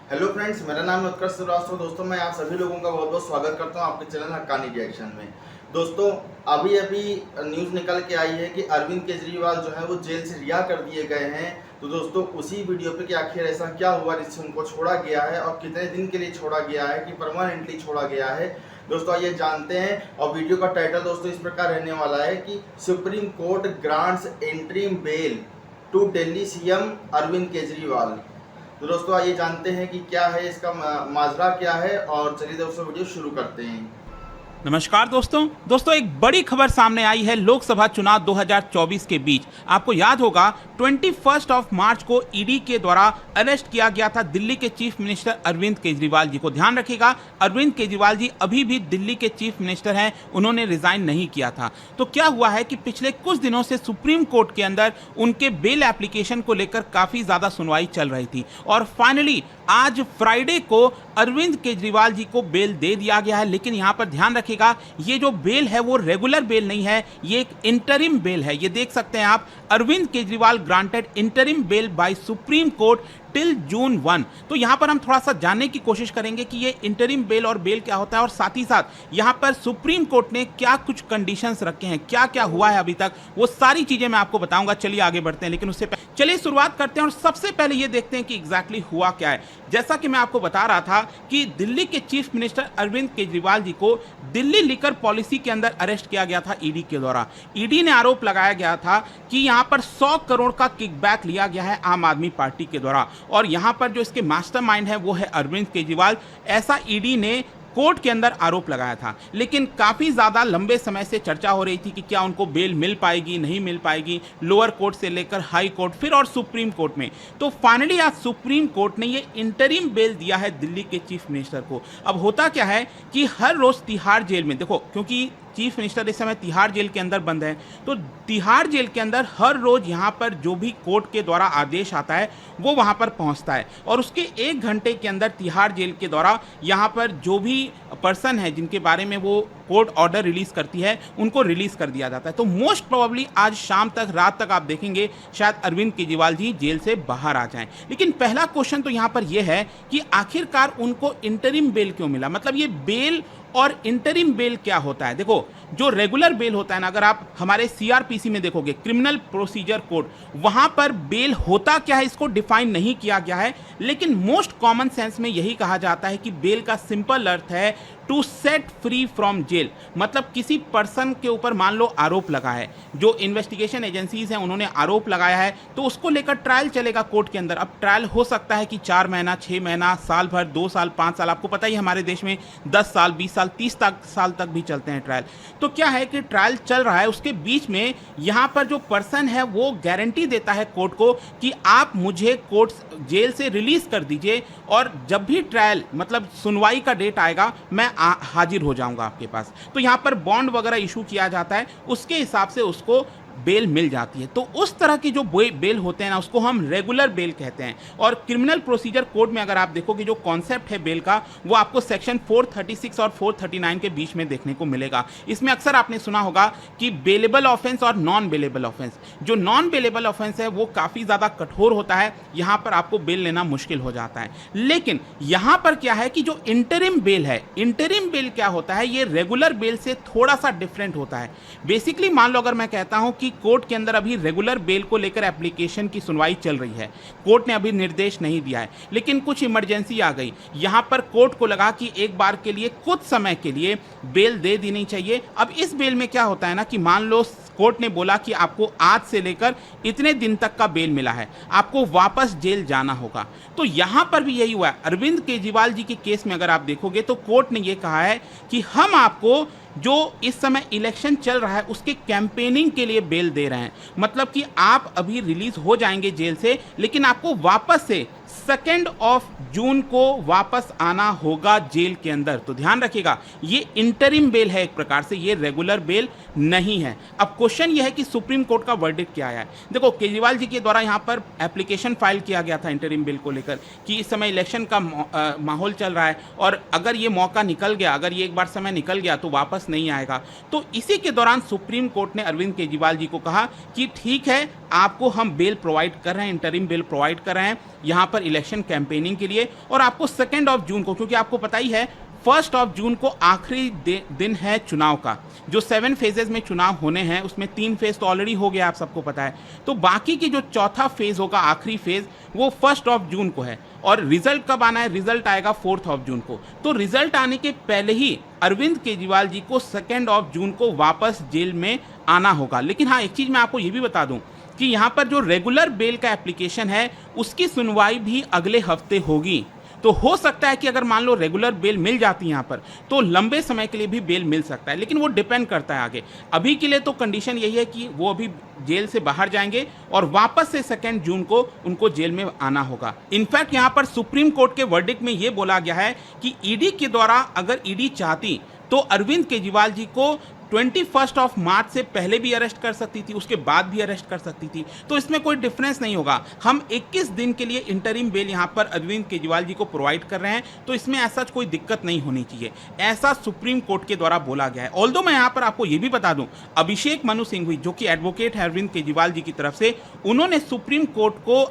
Hello friends, मेरा नाम है उत्कर्ष श्रीवास्तव। दोस्तों, मैं आप सभी लोगों का बहुत बहुत स्वागत करता हूं आपके चैनल हक्कानी रिएक्शन में। दोस्तों, अभी अभी न्यूज़ निकल के आई है कि अरविंद केजरीवाल जो है वो जेल से रिहा कर दिए गए हैं। तो दोस्तों, उसी वीडियो पे कि आखिर ऐसा क्या हुआ जिससे उनको छोड़ा गया है और कितने दिन के लिए छोड़ा गया है कि परमानेंटली छोड़ा गया है, दोस्तों आइए जानते हैं। और वीडियो का टाइटल दोस्तों इस प्रकार रहने वाला है कि Supreme Court grants interim bail to Delhi CM Arvind Kejriwal. तो दोस्तों आइए जानते हैं कि क्या है इसका माजरा क्या है, और चलिए दोस्तों वीडियो शुरू करते हैं। नमस्कार दोस्तों एक बड़ी खबर सामने आई है लोकसभा चुनाव 2024 के बीच। आपको याद होगा 21 मार्च को ईडी के द्वारा अरेस्ट किया गया था दिल्ली के चीफ मिनिस्टर अरविंद केजरीवाल जी को। ध्यान रखिएगा, अरविंद केजरीवाल जी अभी भी दिल्ली के चीफ मिनिस्टर हैं, उन्होंने रिजाइन नहीं किया था। तो क्या हुआ है कि पिछले कुछ दिनों से सुप्रीम कोर्ट के अंदर उनके बेल एप्लीकेशन को लेकर काफी ज्यादा सुनवाई चल रही थी और फाइनली आज फ्राइडे को अरविंद केजरीवाल जी को बेल दे दिया गया है। लेकिन यहां पर ध्यान रखिएगा, ये जो बेल है वो रेगुलर बेल नहीं है, ये एक इंटरिम बेल है। ये देख सकते हैं आप, Arvind Kejriwal granted interim bail by Supreme Court till June 1। तो यहां पर हम थोड़ा सा जानने की कोशिश करेंगे कि ये इंटरिम बेल और बेल क्या होता है, और साथ ही साथ यहां पर सुप्रीम कोर्ट ने क्या कुछ कंडीशंस रखे हैं, क्या क्या हुआ है अभी तक, वो सारी चीजें मैं आपको बताऊंगा। चलिए आगे बढ़ते हैं, लेकिन उससे पहले चलिए शुरुआत करते हैं और सबसे पहले ये देखते हैं कि एग्जैक्टली हुआ क्या है। जैसा कि मैं आपको बता रहा था कि दिल्ली के चीफ मिनिस्टर अरविंद केजरीवाल जी को दिल्ली लिकर पॉलिसी के अंदर अरेस्ट किया गया था ईडी के द्वारा। ईडी ने आरोप लगाया गया था कि यहां पर 100 करोड़ का किकबैक लिया गया है आम आदमी पार्टी के द्वारा, और यहां पर जो इसके मास्टरमाइंड है वो है अरविंद केजरीवाल। ऐसा ईडी ने कोर्ट के अंदर आरोप लगाया था। लेकिन काफी ज्यादा लंबे समय से चर्चा हो रही थी कि क्या उनको बेल मिल पाएगी, नहीं मिल पाएगी, लोअर कोर्ट से लेकर हाई कोर्ट फिर और सुप्रीम कोर्ट में। तो फाइनली आज सुप्रीम कोर्ट ने ये इंटरिम बेल दिया है दिल्ली के चीफ मिनिस्टर को। अब होता क्या है कि हर रोज तिहाड़ जेल में, देखो क्योंकि चीफ मिनिस्टर इस समय तिहाड़ जेल के अंदर बंद है, तो तिहाड़ जेल के अंदर हर रोज यहां पर जो भी कोर्ट के द्वारा आदेश आता है वो वहां पर पहुंचता है, और उसके 1 घंटे के अंदर तिहाड़ जेल के द्वारा यहां पर जो भी पर्सन है जिनके बारे में वो कोर्ट ऑर्डर रिलीज करती है उनको रिलीज कर दिया जाता है। तो मोस्ट प्रोबेबली आज शाम तक, रात तक आप देखेंगे शायद अरविंद केजरीवाल जी जेल से बाहर आ जाएं। लेकिन पहला क्वेश्चन तो यहां पर यह है कि आखिरकार उनको इंटरिम बेल क्यों मिला, मतलब ये बेल और इंटरिम बेल क्या होता है। देखो, जो रेगुलर बेल होता है ना, अगर आप हमारे सीआरपीसी में देखोगे, क्रिमिनल प्रोसीजर कोड, वहां पर बेल होता क्या है इसको डिफाइन नहीं किया गया है। लेकिन मोस्ट कॉमन सेंस में यही कहा जाता है कि बेल का सिंपल अर्थ है to set free from jail. मतलब किसी पर्सन के ऊपर मान लो आरोप लगा है, जो इन्वेस्टिगेशन एजेंसीज हैं उन्होंने आरोप लगाया है, तो उसको लेकर ट्रायल चलेगा कोर्ट के अंदर। अब ट्रायल हो सकता है कि 4 महीना, 6 महीना, साल भर, 2 साल, 5 साल, आपको पता ही हमारे देश में 10 साल, 20 साल, 30 साल तक भी चलते हैं ट्रायल। तो क्या है कि ट्रायल चल रहा है, उसके बीच में यहां पर जो पर्सन है वो गारंटी देता है कोर्ट को कि आप मुझे कोर्ट जेल से रिलीज कर दीजिए, और जब भी ट्रायल मतलब सुनवाई का डेट आएगा मैं हाजिर हो जाऊंगा आपके पास। तो यहां पर बॉन्ड वगैरह इशू किया जाता है, उसके हिसाब से उसको बेल मिल जाती है। तो उस तरह की जो बेल होते हैं ना, उसको हम रेगुलर बेल कहते हैं। और क्रिमिनल प्रोसीजर कोड में अगर आप देखोगे जो कॉन्सेप्ट है बेल का, वो आपको सेक्शन 436 और 439 के बीच में देखने को मिलेगा। इसमें अक्सर आपने सुना होगा कि बेलेबल ऑफेंस और नॉन बेलेबल ऑफेंस। जो नॉन बेलेबल ऑफेंस है वो काफी ज्यादा कठोर होता है, यहां पर आपको बेल लेना मुश्किल हो जाता है। लेकिन यहां पर क्या है कि जो इंटरिम बेल है, इंटरिम बेल क्या होता है, ये रेगुलर बेल से थोड़ा सा डिफरेंट होता है। बेसिकली मान लो अगर मैं कहता हूं कि कोर्ट के अंदर अभी रेगुलर बेल को लेकर एप्लीकेशन की सुनवाई चल रही है, कोर्ट ने अभी निर्देश नहीं दिया है, लेकिन कुछ इमरजेंसी आ गई, यहां पर कोर्ट को लगा कि एक बार के लिए, कुछ समय के लिए बेल दे देनी चाहिए। अब इस बेल में क्या होता है ना कि मान लो कोर्ट ने बोला कि आपको आज से लेकर इतने दिन तक का बेल मिला है, आपको वापस जेल जाना होगा। तो यहां पर भी यही हुआ है। अरविंद केजरीवाल जी के केस में अगर आप देखोगे तो कोर्ट ने यह कहा है कि हम आपको जो इस समय इलेक्शन चल रहा है उसके कैंपेनिंग के लिए बेल दे रहे हैं। मतलब कि आप अभी रिलीज हो जाएंगे जेल से, लेकिन आपको वापस से 2 जून को वापस आना होगा जेल के अंदर। तो ध्यान रखिएगा, ये इंटरिम बेल है एक प्रकार से, ये रेगुलर बेल नहीं है। अब क्वेश्चन ये है कि सुप्रीम कोर्ट का वर्डिक्ट क्या आया है। देखो, केजरीवाल जी के द्वारा यहाँ पर एप्लीकेशन फाइल किया गया था इंटरिम बिल को लेकर कि इस समय इलेक्शन का माहौल चल रहा है, और अगर ये मौका निकल गया, अगर ये एक बार समय निकल गया तो वापस नहीं आएगा। तो इसी के दौरान सुप्रीम कोर्ट ने अरविंद केजरीवाल जी को कहा कि ठीक है, आपको हम बेल प्रोवाइड कर रहे हैं, इंटरिम बेल प्रोवाइड कर रहे हैं, यहाँ पर इलेक्शन कैंपेनिंग के लिए। और आपको 2 जून को, क्योंकि आपको पता ही है 1 जून को आखिरी दिन है चुनाव का। जो 7 फेजेज में चुनाव होने हैं उसमें 3 फेज तो ऑलरेडी हो गया, आप सबको पता है। तो बाकी की जो चौथा फेज होगा, आखिरी फेज, वो 1 जून को है। और रिजल्ट कब आना है? रिजल्ट आएगा 4 जून को। तो रिजल्ट आने के पहले ही अरविंद केजरीवाल जी को 2 जून को वापस जेल में आना होगा। लेकिन हाँ, एक चीज़ मैं आपको ये भी बता दूं कि यहाँ पर जो रेगुलर बेल का एप्लीकेशन है उसकी सुनवाई भी अगले हफ्ते होगी। तो हो सकता है कि अगर मान लो रेगुलर बेल मिल जाती है यहाँ पर, तो लंबे समय के लिए भी बेल मिल सकता है, लेकिन वो डिपेंड करता है आगे। अभी के लिए तो कंडीशन यही है कि वो अभी जेल से बाहर जाएंगे और वापस से 2 जून को उनको जेल में आना होगा। इनफैक्ट यहाँ पर सुप्रीम कोर्ट के वर्डिक्ट में ये बोला गया है कि ईडी के द्वारा अगर ईडी चाहती तो अरविंद केजरीवाल जी को 21 मार्च से पहले भी अरेस्ट कर सकती थी, उसके बाद भी अरेस्ट कर सकती थी। तो इसमें कोई डिफरेंस नहीं होगा। हम 21 दिन के लिए इंटरिम बेल यहाँ पर अरविंद केजरीवाल जी को प्रोवाइड कर रहे हैं, तो इसमें ऐसा कोई दिक्कत नहीं होनी चाहिए, ऐसा सुप्रीम कोर्ट के द्वारा बोला गया है। ऑल्दो मैं यहाँ पर आपको ये भी बता दूं, अभिषेक मनु सिंघवी जो कि एडवोकेट है अरविंद केजरीवाल जी की तरफ से, उन्होंने सुप्रीम कोर्ट को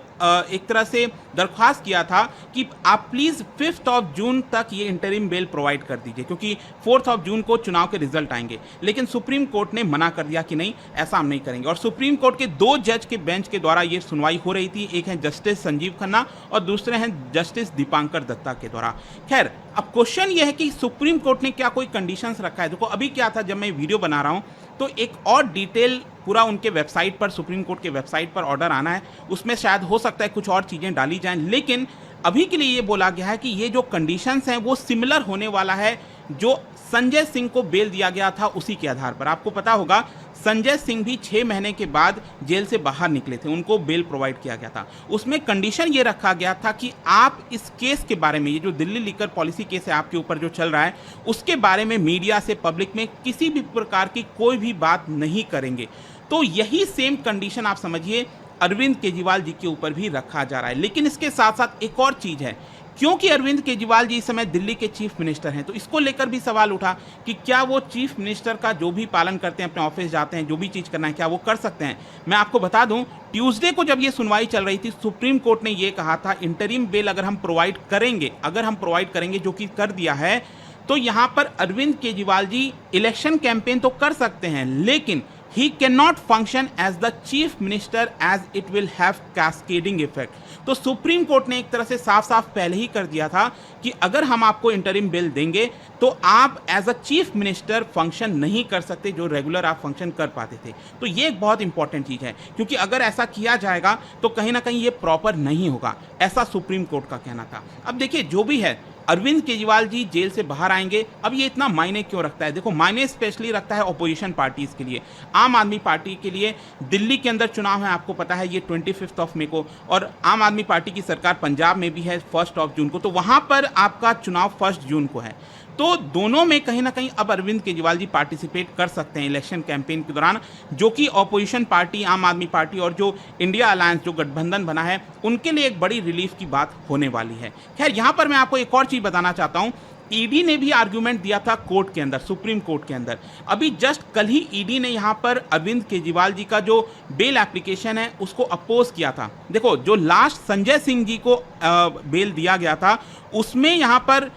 एक तरह से दरख्वास्त किया था कि आप प्लीज 5 जून तक ये इंटरिम बेल प्रोवाइड कर दीजिए, क्योंकि 4 जून को चुनाव के रिजल्ट आएंगे। लेकिन सुप्रीम कोर्ट ने मना कर दिया कि नहीं, ऐसा हम नहीं करेंगे। और सुप्रीम कोर्ट के 2 जज के बेंच के द्वारा ये सुनवाई हो रही थी, एक है जस्टिस संजीव खन्ना और दूसरे हैं जस्टिस दीपांकर दत्ता के द्वारा। खैर, अब क्वेश्चन ये है कि सुप्रीम कोर्ट ने क्या कोई कंडीशंस रखा है। देखो अभी क्या था, जब मैं वीडियो बना रहा हूं तो एक और डिटेल पूरा उनके वेबसाइट पर, सुप्रीम कोर्ट के वेबसाइट पर ऑर्डर आना है, उसमें शायद हो सकता है कुछ और चीज़ें डाली जाएं। लेकिन अभी के लिए ये बोला गया है कि ये जो कंडीशंस हैं वो सिमिलर होने वाला है जो संजय सिंह को बेल दिया गया था उसी के आधार पर। आपको पता होगा संजय सिंह भी 6 महीने के बाद जेल से बाहर निकले थे, उनको बेल प्रोवाइड किया गया था। उसमें कंडीशन ये रखा गया था कि आप इस केस के बारे में, ये जो दिल्ली लीकर पॉलिसी केस है आपके ऊपर जो चल रहा है, उसके बारे में मीडिया से, पब्लिक में किसी भी प्रकार की कोई भी बात नहीं करेंगे। तो यही सेम कंडीशन आप समझिए अरविंद केजरीवाल जी के ऊपर भी रखा जा रहा है। लेकिन इसके साथ साथ एक और चीज़ है, क्योंकि अरविंद केजरीवाल जी इस समय दिल्ली के चीफ मिनिस्टर हैं, तो इसको लेकर भी सवाल उठा कि क्या वो चीफ मिनिस्टर का जो भी पालन करते हैं, अपने ऑफिस जाते हैं, जो भी चीज़ करना है, क्या वो कर सकते हैं। मैं आपको बता दूं, ट्यूसडे को जब ये सुनवाई चल रही थी, सुप्रीम कोर्ट ने ये कहा था इंटरिम बेल अगर हम प्रोवाइड करेंगे, जो कि कर दिया है, तो यहाँ पर अरविंद केजरीवाल जी इलेक्शन कैंपेन तो कर सकते हैं, लेकिन he cannot function as the chief minister as it will have cascading effect। तो सुप्रीम कोर्ट ने एक तरह से साफ साफ पहले ही कर दिया था कि अगर हम आपको इंटरिम बिल देंगे तो आप as a chief minister function नहीं कर सकते जो रेगुलर आप फंक्शन कर पाते थे। तो ये एक बहुत इंपॉर्टेंट चीज़ है, क्योंकि अगर ऐसा किया जाएगा तो कहीं ना कहीं ये प्रॉपर नहीं होगा, ऐसा सुप्रीम कोर्ट का कहना था। अब देखिए, जो भी है, अरविंद केजरीवाल जी जेल से बाहर आएंगे। अब ये इतना मायने क्यों रखता है? देखो, मायने स्पेशली रखता है ऑपोजिशन पार्टीज के लिए, आम आदमी पार्टी के लिए। दिल्ली के अंदर चुनाव है, आपको पता है, ये 25 मई को, और आम आदमी पार्टी की सरकार पंजाब में भी है 1 जून को, तो वहाँ पर आपका चुनाव 1 जून को है। तो दोनों में कहीं ना कहीं अब अरविंद केजरीवाल जी पार्टिसिपेट कर सकते हैं इलेक्शन कैंपेन के दौरान, जो कि ऑपोजिशन पार्टी, आम आदमी पार्टी और जो इंडिया अलायंस, जो गठबंधन बना है, उनके लिए एक बड़ी रिलीफ की बात होने वाली है। खैर, यहाँ पर मैं आपको एक और चीज़ बताना चाहता हूँ। ईडी ने भी आर्गुमेंट दिया था कोर्ट के अंदर, सुप्रीम कोर्ट के अंदर। अभी जस्ट कल ही ईडी ने यहाँ पर अरविंद केजरीवाल जी का जो बेल एप्लीकेशन है उसको अपोज किया था। देखो, जो लास्ट संजय सिंह जी को बेल दिया गया था उसमें यहाँ पर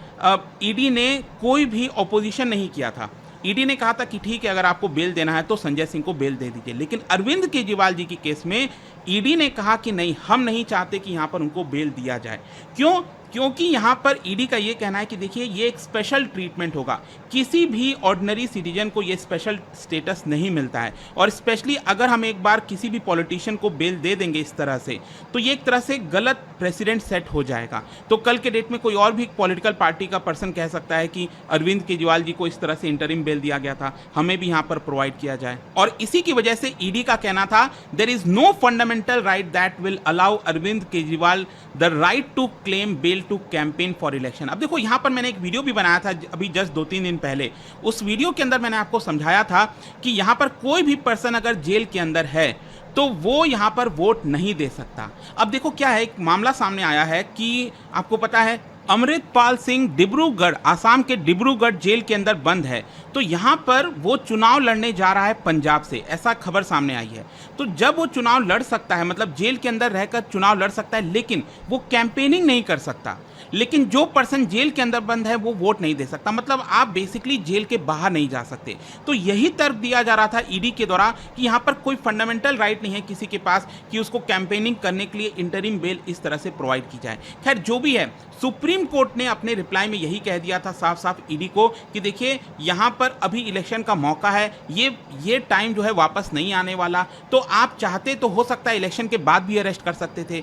ईडी ने कोई भी ऑपोजिशन नहीं किया था। ईडी ने कहा था कि ठीक है, अगर आपको बेल देना है तो संजय सिंह को बेल दे दीजिए। लेकिन अरविंद केजरीवाल जी की केस में ईडी ने कहा कि नहीं, हम नहीं चाहते कि यहाँ पर उनको बेल दिया जाए। क्यों? क्योंकि यहाँ पर ईडी का ये कहना है कि देखिए, ये एक स्पेशल ट्रीटमेंट होगा, किसी भी ऑर्डिनरी सिटीजन को ये स्पेशल स्टेटस नहीं मिलता है। और स्पेशली अगर हम एक बार किसी भी पॉलिटिशियन को बेल दे देंगे इस तरह से, तो ये एक तरह से गलत प्रेसिडेंट सेट हो जाएगा। तो कल के डेट में कोई और भी पॉलिटिकल पार्टी का पर्सन कह सकता है कि अरविंद केजरीवाल जी को इस तरह से इंटरिम बेल दिया गया था, हमें भी यहाँ पर प्रोवाइड किया जाए। और इसी की वजह से ईडी का कहना था, there is no fundamental right that will allow Arvind Kejriwal the right to claim bail to campaign for election. अब देखो, यहां पर मैंने एक वीडियो भी बनाया था अभी जस्ट 2-3 दिन पहले। उस वीडियो के अंदर मैंने आपको समझाया था कि यहां पर कोई भी पर्सन अगर जेल के अंदर है तो वो यहाँ पर वोट नहीं दे सकता। अब देखो क्या है, एक मामला सामने आया है कि आपको पता है अमृतपाल सिंह डिब्रूगढ़, आसाम के डिब्रूगढ़ जेल के अंदर बंद है। तो यहाँ पर वो चुनाव लड़ने जा रहा है पंजाब से, ऐसा खबर सामने आई है। तो जब वो चुनाव लड़ सकता है, मतलब जेल के अंदर रहकर चुनाव लड़ सकता है, लेकिन वो कैंपेनिंग नहीं कर सकता। लेकिन जो पर्सन जेल के अंदर बंद है वो वोट नहीं दे सकता, मतलब आप बेसिकली जेल के बाहर नहीं जा सकते। तो यही तर्क दिया जा रहा था ईडी के द्वारा कि यहाँ पर कोई फंडामेंटल राइट नहीं है किसी के पास कि उसको कैंपेनिंग करने के लिए इंटरिम बेल इस तरह से प्रोवाइड की जाए। खैर जो भी है, सुप्रीम कोर्ट ने अपने रिप्लाई में यही कह दिया था साफ साफ ईडी को कि देखिए यहाँ पर अभी इलेक्शन का मौका है, ये टाइम जो है वापस नहीं आने वाला। तो आप चाहते तो हो सकता है इलेक्शन के बाद भी अरेस्ट कर सकते थे।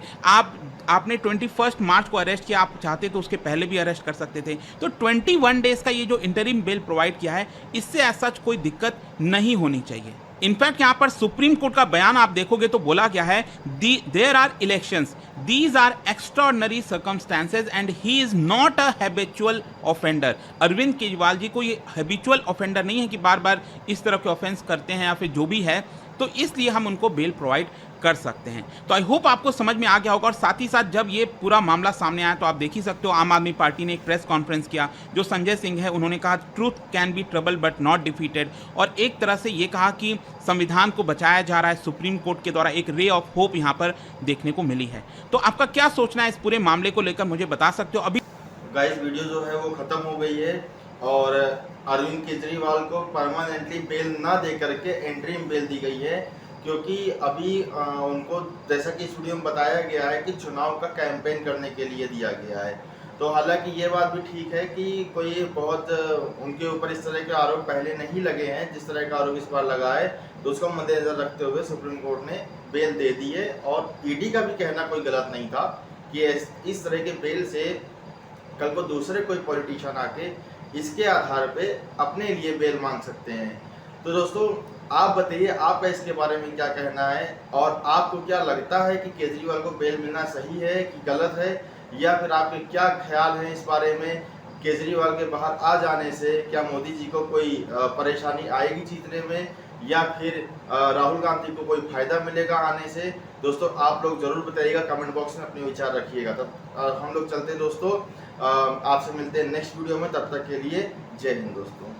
आपने 21 मार्च को अरेस्ट किया, आप चाहते तो उसके पहले भी अरेस्ट कर सकते थे। तो 21 डेज का ये जो इंटरिम बेल प्रोवाइड किया है, इससे एज सच कोई दिक्कत नहीं होनी चाहिए। इनफैक्ट यहाँ पर सुप्रीम कोर्ट का बयान आप देखोगे तो बोला गया है, there are elections, these are extraordinary circumstances and he is not a habitual offender. Arvind Kejriwal ji को ये हैबिचुअल ऑफेंडर नहीं है कि बार बार इस तरह के ऑफेंस करते हैं या फिर जो भी है, तो इसलिए हम उनको बेल प्रोवाइड कर सकते हैं। तो आई होप आपको समझ में आ गया होगा। और साथ ही साथ जब ये पूरा मामला सामने आया तो आप देख ही सकते हो, आम आदमी पार्टी ने एक प्रेस कॉन्फ्रेंस किया, जो संजय सिंह है उन्होंने कहा truth can be trouble but not defeated, और एक तरह से ये कहा कि संविधान को बचाया जा रहा है सुप्रीम कोर्ट के द्वारा। एक रे ऑफ होप यहाँ पर देखने को मिली है। तो आपका क्या सोचना है इस पूरे मामले को लेकर, मुझे बता सकते हो। अभी गाइस वीडियो जो है वो खत्म हो गई है और अरविंद केजरीवाल को परमानेंटली बेल ना दे करके इंटरिम बेल दी गई है, क्योंकि अभी उनको जैसा कि इस वीडियो में बताया गया है कि चुनाव का कैंपेन करने के लिए दिया गया है। तो हालांकि ये बात भी ठीक है कि कोई बहुत उनके ऊपर इस तरह के आरोप पहले नहीं लगे हैं जिस तरह का आरोप इस बार लगा है, तो उसको मद्देनजर रखते हुए सुप्रीम कोर्ट ने बेल दे दी है। और ईडी का भी कहना कोई गलत नहीं था कि इस तरह के बेल से कल को दूसरे कोई पॉलिटिशियन आके इसके आधार पे अपने लिए बेल मांग सकते हैं। तो दोस्तों आप बताइए, आपका इसके बारे में क्या कहना है, और आपको क्या लगता है कि केजरीवाल को बेल मिलना सही है कि गलत है, या फिर आपके क्या ख्याल हैं इस बारे में? केजरीवाल के बाहर आ जाने से क्या मोदी जी को कोई परेशानी आएगी जीतने में, या फिर राहुल गांधी को कोई फायदा मिलेगा आने से? दोस्तों आप लोग जरूर बताइएगा, कमेंट बॉक्स में अपने विचार रखिएगा। तब हम लोग चलते हैं दोस्तों, आपसे मिलते हैं नेक्स्ट वीडियो में। तब तक के लिए जय हिंद दोस्तों।